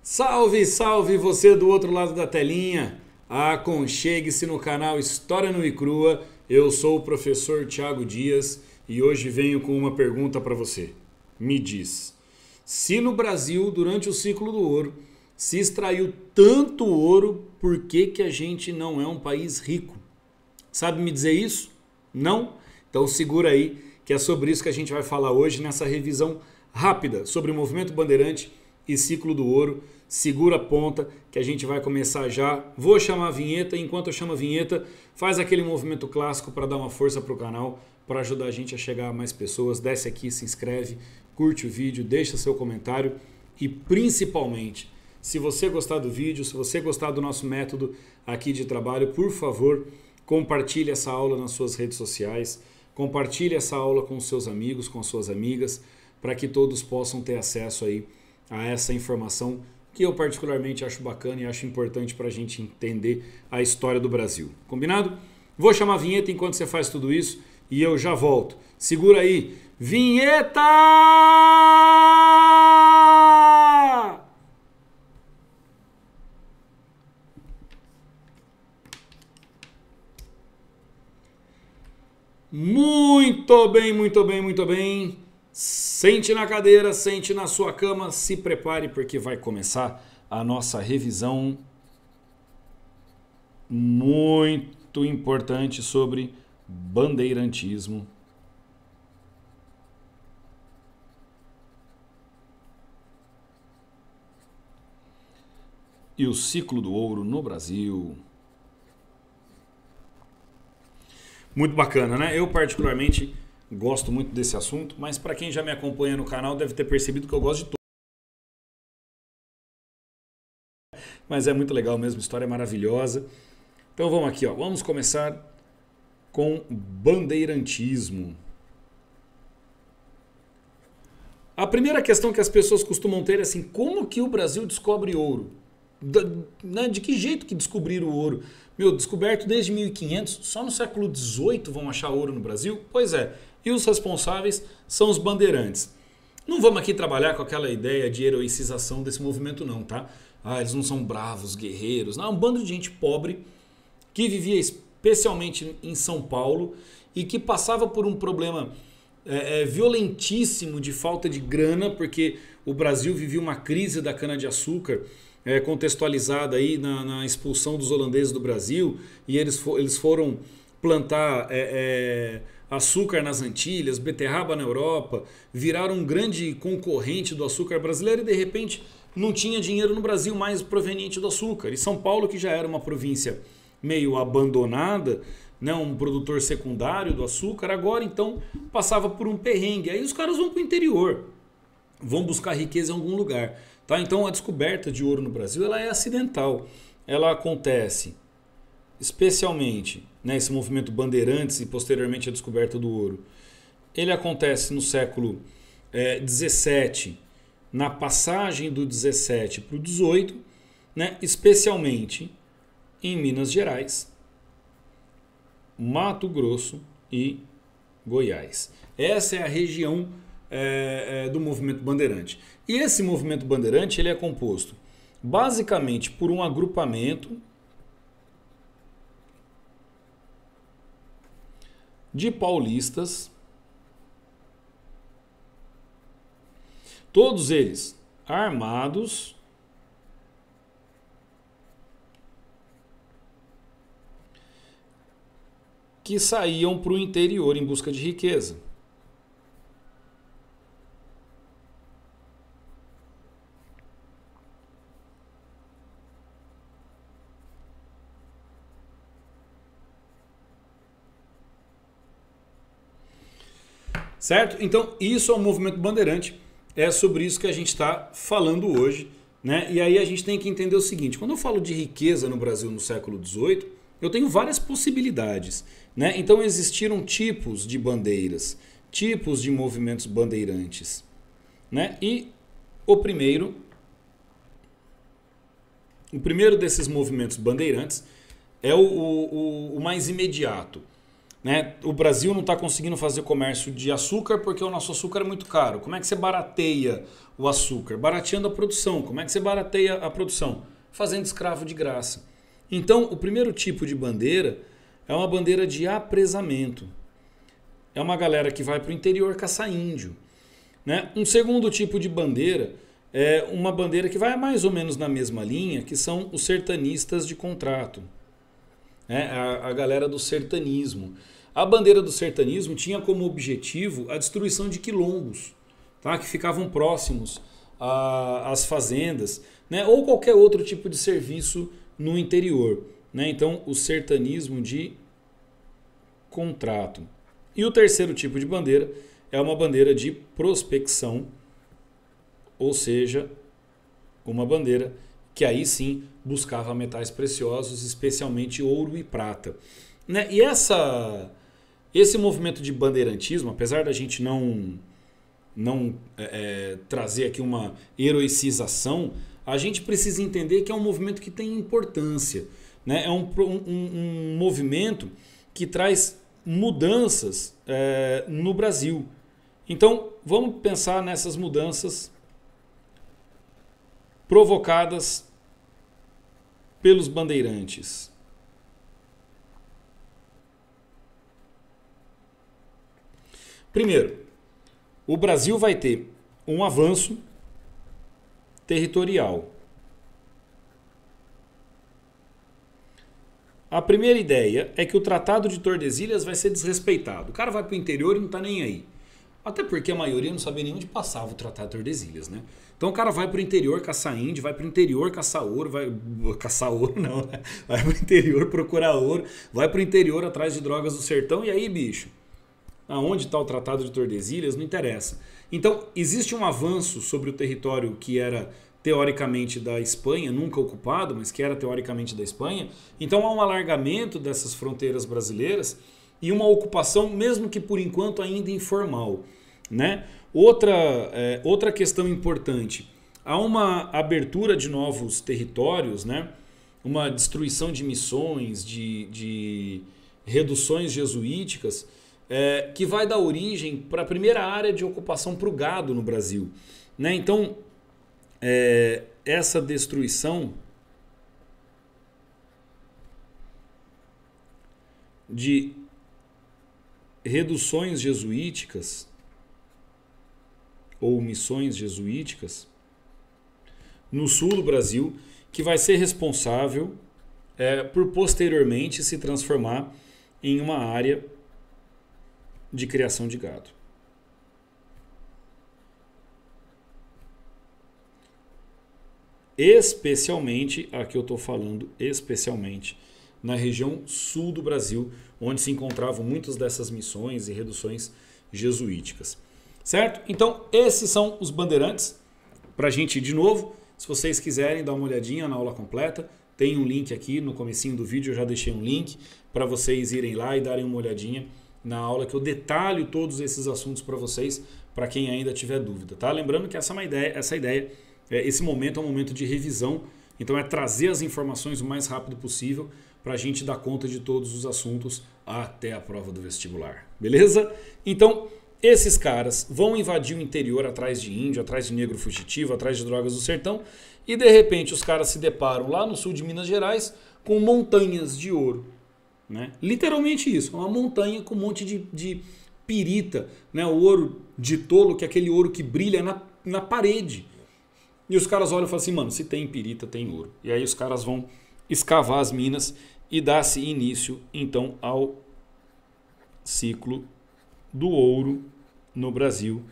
Salve, salve você do outro lado da telinha. Aconchegue-se no canal História Nua e Crua. Eu sou o professor Thiago Dias e hoje venho com uma pergunta para você. Me diz, se no Brasil, durante o ciclo do ouro, se extraiu tanto ouro, por que que a gente não é um país rico? Sabe me dizer isso? Não? Então segura aí, que é sobre isso que a gente vai falar hoje nessa revisão rápida sobre o movimento bandeirante e ciclo do ouro. Segura a ponta que a gente vai começar já. Vou chamar a vinheta, enquanto eu chamo a vinheta, faz aquele movimento clássico para dar uma força para o canal, para ajudar a gente a chegar a mais pessoas. Desce aqui, se inscreve, curte o vídeo, deixa seu comentário e principalmente, se você gostar do vídeo, se você gostar do nosso método aqui de trabalho, por favor, compartilhe essa aula nas suas redes sociais, compartilhe essa aula com os seus amigos, com as suas amigas, para que todos possam ter acesso aí a essa informação que eu particularmente acho bacana e acho importante para a gente entender a história do Brasil. Combinado? Vou chamar a vinheta enquanto você faz tudo isso e eu já volto. Segura aí. Vinheta! Muito bem, muito bem, muito bem. Sente na cadeira, sente na sua cama, se prepare porque vai começar a nossa revisão muito importante sobre bandeirantismo. E o ciclo do ouro no Brasil. Muito bacana, né? Eu particularmente gosto muito desse assunto, mas para quem já me acompanha no canal deve ter percebido que eu gosto de tudo. Mas é muito legal mesmo, a história é maravilhosa. Então vamos aqui, ó. Vamos começar com bandeirantismo. A primeira questão que as pessoas costumam ter é assim, como que o Brasil descobre ouro? De que jeito que descobriram o ouro? Descoberto desde 1500, só no século XVIII vão achar ouro no Brasil? Pois é, e os responsáveis são os bandeirantes. Não vamos aqui trabalhar com aquela ideia de heroicização desse movimento não, tá? Eles não são bravos, guerreiros. Não, é um bando de gente pobre que vivia especialmente em São Paulo e que passava por um problema violentíssimo de falta de grana, porque o Brasil vivia uma crise da cana-de-açúcar, contextualizada aí na expulsão dos holandeses do Brasil, e eles foram plantar açúcar nas Antilhas, beterraba na Europa, viraram um grande concorrente do açúcar brasileiro e de repente não tinha dinheiro no Brasil mais proveniente do açúcar. E São Paulo, que já era uma província meio abandonada, né, um produtor secundário do açúcar, agora então passava por um perrengue. Aí os caras vão para o interior, vão buscar riqueza em algum lugar. Tá? Então a descoberta de ouro no Brasil ela é acidental. Ela acontece especialmente, né, esse movimento Bandeirantes e posteriormente a descoberta do ouro. Ele acontece no século XVII, na passagem do 17 para o 18, né, especialmente em Minas Gerais, Mato Grosso e Goiás. Essa é a região do movimento bandeirante. E esse movimento bandeirante ele é composto basicamente por um agrupamento de paulistas, todos eles armados, que saíam para o interior em busca de riqueza. Certo? Então, isso é o movimento bandeirante. É sobre isso que a gente está falando hoje, né? E aí a gente tem que entender o seguinte: quando eu falo de riqueza no Brasil no século XVIII, eu tenho várias possibilidades, né? Então existiram tipos de bandeiras, tipos de movimentos bandeirantes, né? E o primeiro desses movimentos bandeirantes é o mais imediato. né? O Brasil não está conseguindo fazer comércio de açúcar porque o nosso açúcar é muito caro. Como é que você barateia o açúcar? Barateando a produção. Como é que você barateia a produção? Fazendo escravo de graça. Então, o primeiro tipo de bandeira é uma bandeira de apresamento. É uma galera que vai para o interior caçar índio, né? Um segundo tipo de bandeira é uma bandeira que vai mais ou menos na mesma linha, que são os sertanistas de contrato, né? A galera do sertanismo. A bandeira do sertanismo tinha como objetivo a destruição de quilombos, tá? Que ficavam próximos às fazendas, né? Ou qualquer outro tipo de serviço no interior, né? Então, o sertanismo de contrato. E o terceiro tipo de bandeira é uma bandeira de prospecção, ou seja, uma bandeira que aí sim buscava metais preciosos, especialmente ouro e prata, né? E esse movimento de bandeirantismo, apesar da gente não trazer aqui uma heroicização, a gente precisa entender que é um movimento que tem importância, né? É um movimento que traz mudanças no Brasil. Então, vamos pensar nessas mudanças provocadas pelos bandeirantes. Primeiro, o Brasil vai ter um avanço territorial. A primeira ideia é que o Tratado de Tordesilhas vai ser desrespeitado. O cara vai para o interior e não está nem aí. Até porque a maioria não sabia nem onde passava o Tratado de Tordesilhas, né? Então o cara vai para o interior caçar índio, vai para o interior caçar ouro, caçar ouro não, né? Vai para o interior procurar ouro, vai para o interior atrás de drogas do sertão, e aí, bicho? Aonde está o Tratado de Tordesilhas? Não interessa. Então, existe um avanço sobre o território que era teoricamente da Espanha, nunca ocupado, mas que era teoricamente da Espanha. Então, há um alargamento dessas fronteiras brasileiras e uma ocupação, mesmo que por enquanto ainda informal, né? Outra questão importante, há uma abertura de novos territórios, né? Uma destruição de missões, de reduções jesuíticas, que vai dar origem para a primeira área de ocupação para o gado no Brasil, né? Então, essa destruição de reduções jesuíticas ou missões jesuíticas no sul do Brasil, que vai ser responsável por posteriormente se transformar em uma área de criação de gado. Especialmente, aqui eu estou falando especialmente na região sul do Brasil, onde se encontravam muitas dessas missões e reduções jesuíticas. Certo? Então, esses são os bandeirantes. Para a gente ir de novo, se vocês quiserem dar uma olhadinha na aula completa, tem um link aqui no comecinho do vídeo, eu já deixei um link para vocês irem lá e darem uma olhadinha na aula que eu detalho todos esses assuntos para vocês, para quem ainda tiver dúvida, tá? Lembrando que essa ideia, esse momento é um momento de revisão, então é trazer as informações o mais rápido possível para a gente dar conta de todos os assuntos até a prova do vestibular, beleza? Então, esses caras vão invadir o interior atrás de índio, atrás de negro fugitivo, atrás de drogas do sertão, e de repente os caras se deparam lá no sul de Minas Gerais com montanhas de ouro. Né? Literalmente isso, uma montanha com um monte de pirita, né? O ouro de tolo, que é aquele ouro que brilha na parede. E os caras olham e falam assim, mano, se tem pirita, tem ouro. E aí os caras vão escavar as minas e dar-se início, então, ao ciclo do ouro no Brasil,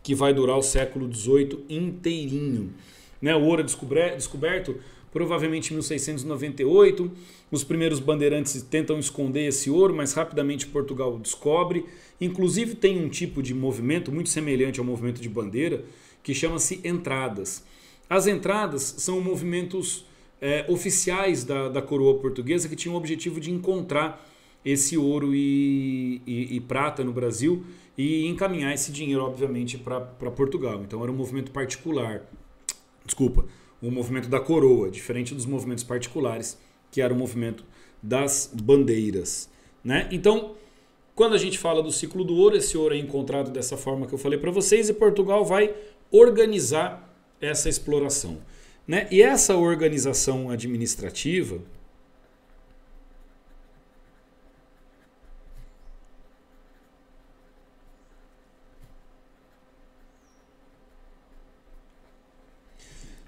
que vai durar o século XVIII inteirinho. Né? O ouro é descoberto provavelmente em 1698, os primeiros bandeirantes tentam esconder esse ouro, mas rapidamente Portugal descobre. Inclusive tem um tipo de movimento muito semelhante ao movimento de bandeira, que chama-se entradas. As entradas são movimentos oficiais da coroa portuguesa que tinham o objetivo de encontrar esse ouro e prata no Brasil e encaminhar esse dinheiro, obviamente, para Portugal. Então era um movimento particular. Desculpa. O movimento da coroa, diferente dos movimentos particulares, que era o movimento das bandeiras. Né? Então, Quando a gente fala do ciclo do ouro, esse ouro é encontrado dessa forma que eu falei para vocês e Portugal vai organizar essa exploração, né? E essa organização administrativa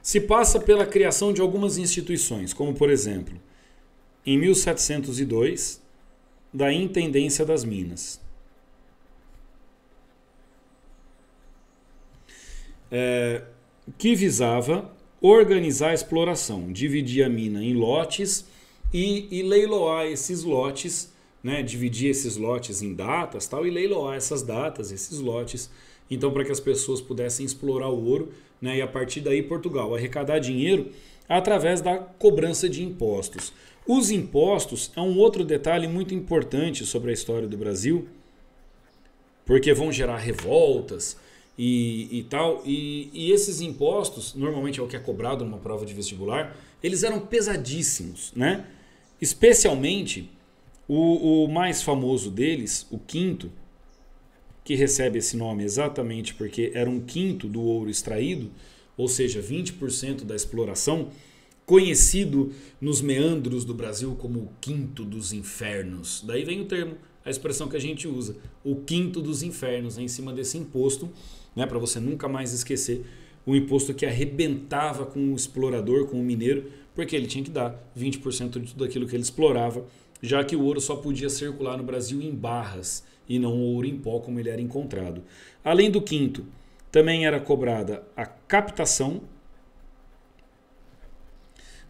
se passa pela criação de algumas instituições, como por exemplo, em 1702, da Intendência das Minas. Que visava organizar a exploração, dividir a mina em lotes e leiloar esses lotes, né? Dividir esses lotes em datas tal, e leiloar essas datas, esses lotes, então para que as pessoas pudessem explorar o ouro, né? E a partir daí Portugal arrecadar dinheiro através da cobrança de impostos. Os impostos é um outro detalhe muito importante sobre a história do Brasil, porque vão gerar revoltas e tal. E esses impostos, normalmente é o que é cobrado numa prova de vestibular, eles eram pesadíssimos, né? Especialmente o mais famoso deles, o quinto, que recebe esse nome exatamente porque era um quinto do ouro extraído, ou seja, 20% da exploração, conhecido nos meandros do Brasil como o quinto dos infernos. Daí vem o termo, a expressão que a gente usa, o quinto dos infernos, em cima desse imposto, né, para você nunca mais esquecer, o imposto que arrebentava com o explorador, com o mineiro, porque ele tinha que dar 20% de tudo aquilo que ele explorava, já que o ouro só podia circular no Brasil em barras e não o ouro em pó como ele era encontrado. Além do quinto, também era cobrada a captação,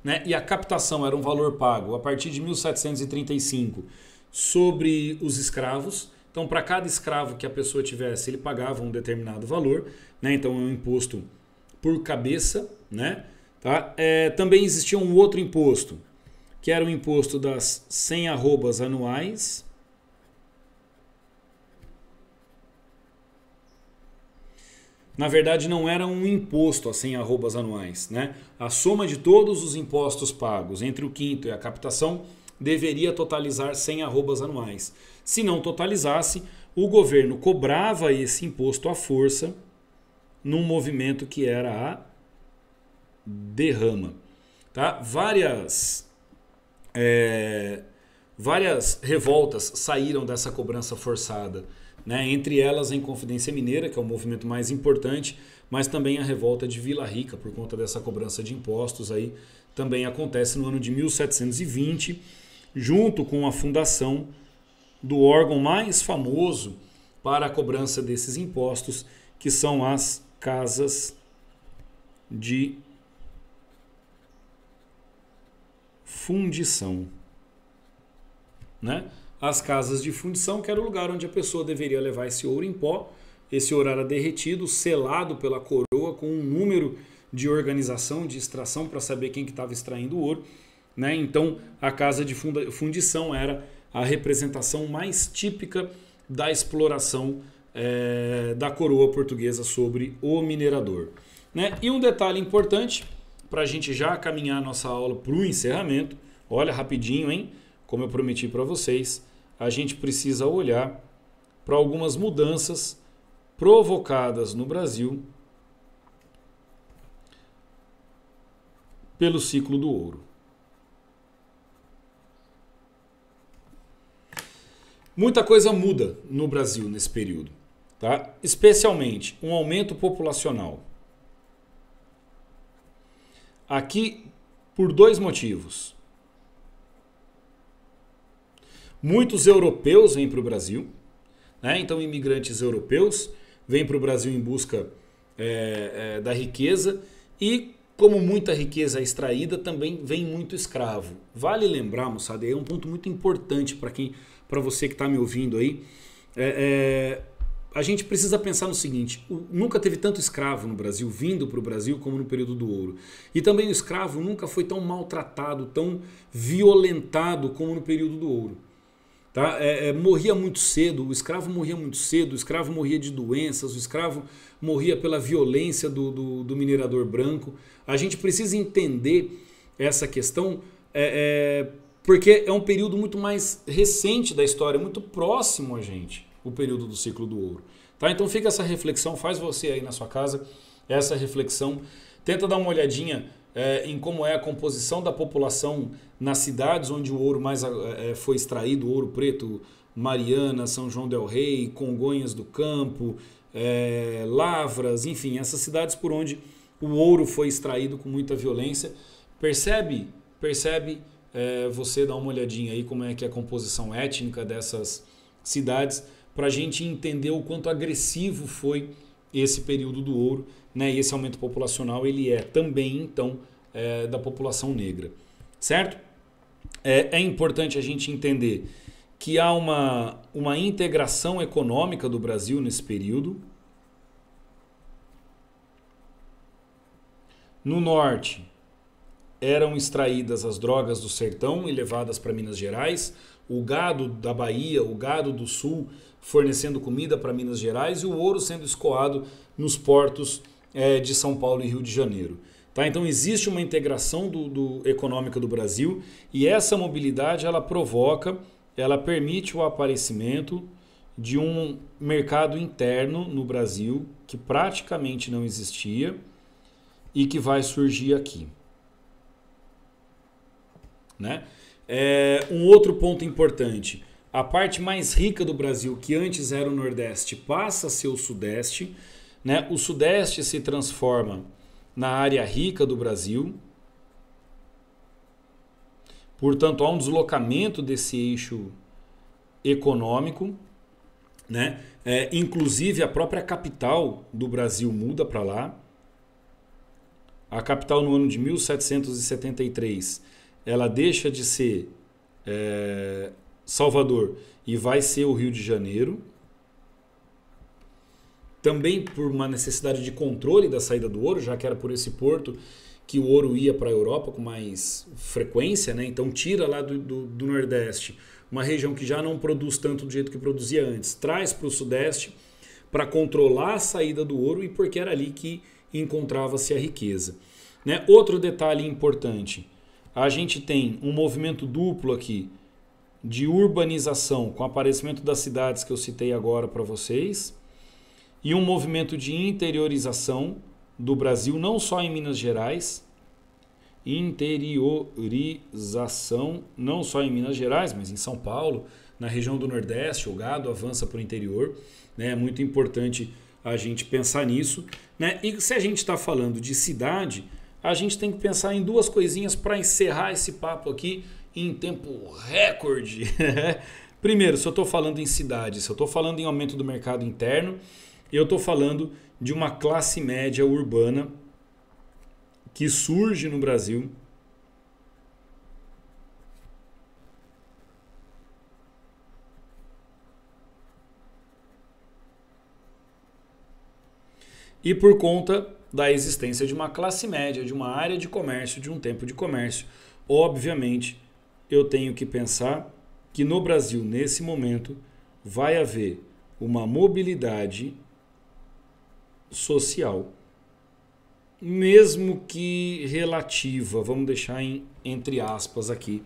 né? E a captação era um valor pago a partir de 1735 sobre os escravos. Então, para cada escravo que a pessoa tivesse, ele pagava um determinado valor, né? Então, é um imposto por cabeça, né? Tá? Também existia um outro imposto, que era o imposto das 100 arrobas anuais. Na verdade, não era um imposto a 100 arrobas anuais, né? A soma de todos os impostos pagos entre o quinto e a captação deveria totalizar 100 arrobas anuais. Se não totalizasse, o governo cobrava esse imposto à força num movimento que era a derrama. Tá? Várias revoltas saíram dessa cobrança forçada, né? Entre elas a Inconfidência Mineira, que é o movimento mais importante, mas também a revolta de Vila Rica, por conta dessa cobrança de impostos, aí também acontece no ano de 1720, junto com a fundação do órgão mais famoso para a cobrança desses impostos, que são as casas de fundição, né? As casas de fundição, que era o lugar onde a pessoa deveria levar esse ouro em pó. Esse ouro era derretido, selado pela coroa, com um número de organização, de extração, para saber quem que estava extraindo o ouro, né? Então, a casa de fundição era a representação mais típica da exploração da coroa portuguesa sobre o minerador, né? E um detalhe importante, para a gente já caminhar a nossa aula para o encerramento, olha rapidinho, hein? Como eu prometi para vocês, a gente precisa olhar para algumas mudanças provocadas no Brasil pelo ciclo do ouro. Muita coisa muda no Brasil nesse período, tá? Especialmente um aumento populacional. Aqui por dois motivos. Muitos europeus vêm para o Brasil, né? Então imigrantes europeus vêm para o Brasil em busca da riqueza, e como muita riqueza é extraída, também vem muito escravo. Vale lembrar, moçada, é um ponto muito importante para você que está me ouvindo aí. A gente precisa pensar no seguinte: nunca teve tanto escravo no Brasil, vindo para o Brasil, como no período do ouro. E também o escravo nunca foi tão maltratado, tão violentado como no período do ouro. Tá? Morria muito cedo, o escravo morria muito cedo, o escravo morria de doenças, o escravo morria pela violência do minerador branco. A gente precisa entender essa questão Porque é um período muito mais recente da história, muito próximo a gente, o período do ciclo do ouro. Tá? Então fica essa reflexão, faz você aí na sua casa essa reflexão. Tenta dar uma olhadinha em como é a composição da população nas cidades onde o ouro mais foi extraído, Ouro Preto, Mariana, São João del Rei, Congonhas do Campo, Lavras, enfim, essas cidades por onde o ouro foi extraído com muita violência. Percebe você dá uma olhadinha aí como é que é a composição étnica dessas cidades para a gente entender o quanto agressivo foi esse período do ouro, né? E esse aumento populacional ele é também então da população negra, certo? É importante a gente entender que há uma integração econômica do Brasil nesse período. No norte eram extraídas as drogas do sertão e levadas para Minas Gerais, o gado da Bahia, o gado do sul fornecendo comida para Minas Gerais e o ouro sendo escoado nos portos de São Paulo e Rio de Janeiro. Tá? Então existe uma integração econômica do Brasil e essa mobilidade ela permite o aparecimento de um mercado interno no Brasil que praticamente não existia e que vai surgir aqui. Né? Um outro ponto importante, a parte mais rica do Brasil, que antes era o Nordeste, passa a ser o Sudeste, né? O Sudeste se transforma na área rica do Brasil, portanto há um deslocamento desse eixo econômico, né? Inclusive a própria capital do Brasil muda para lá. A capital no ano de 1773 ela deixa de ser Salvador e vai ser o Rio de Janeiro. Também por uma necessidade de controle da saída do ouro, já que era por esse porto que o ouro ia para a Europa com mais frequência, né? Então tira lá do Nordeste, uma região que já não produz tanto do jeito que produzia antes, traz para o Sudeste para controlar a saída do ouro e porque era ali que encontrava-se a riqueza. Né? Outro detalhe importante, a gente tem um movimento duplo aqui de urbanização com o aparecimento das cidades que eu citei agora para vocês e um movimento de interiorização do Brasil, não só em Minas Gerais, interiorização não só em Minas Gerais, mas em São Paulo, na região do Nordeste, o gado avança para o interior, né? É muito importante a gente pensar nisso, né? E se a gente está falando de cidade, a gente tem que pensar em duas coisinhas para encerrar esse papo aqui em tempo recorde. Primeiro, se eu estou falando em cidade, se eu estou falando em aumento do mercado interno, eu estou falando de uma classe média urbana que surge no Brasil e por conta da existência de uma classe média, de uma área de comércio, de um tempo de comércio. Obviamente, eu tenho que pensar que no Brasil, nesse momento, vai haver uma mobilidade social, mesmo que relativa, vamos deixar entre aspas aqui.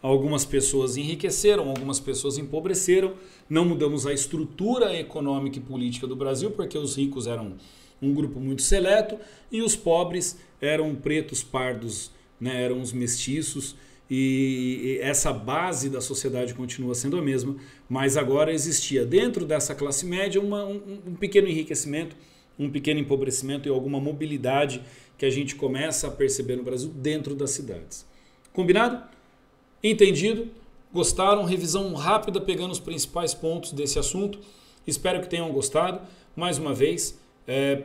Algumas pessoas enriqueceram, algumas pessoas empobreceram, não mudamos a estrutura econômica e política do Brasil, porque os ricos eram um grupo muito seleto e os pobres eram pretos, pardos, né, eram os mestiços, e essa base da sociedade continua sendo a mesma, mas agora existia dentro dessa classe média um pequeno enriquecimento, um pequeno empobrecimento e alguma mobilidade que a gente começa a perceber no Brasil dentro das cidades. Combinado? Entendido? Gostaram? Revisão rápida pegando os principais pontos desse assunto. Espero que tenham gostado. Mais uma vez,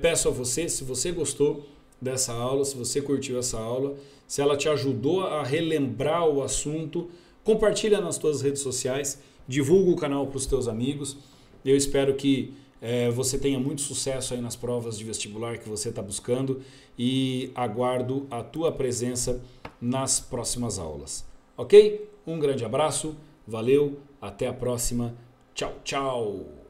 peço a você, se você gostou dessa aula, se você curtiu essa aula, se ela te ajudou a relembrar o assunto, compartilha nas tuas redes sociais, divulga o canal para os teus amigos. Eu espero que você tenha muito sucesso aí nas provas de vestibular que você está buscando e aguardo a tua presença nas próximas aulas. Ok? Um grande abraço, valeu, até a próxima, tchau, tchau!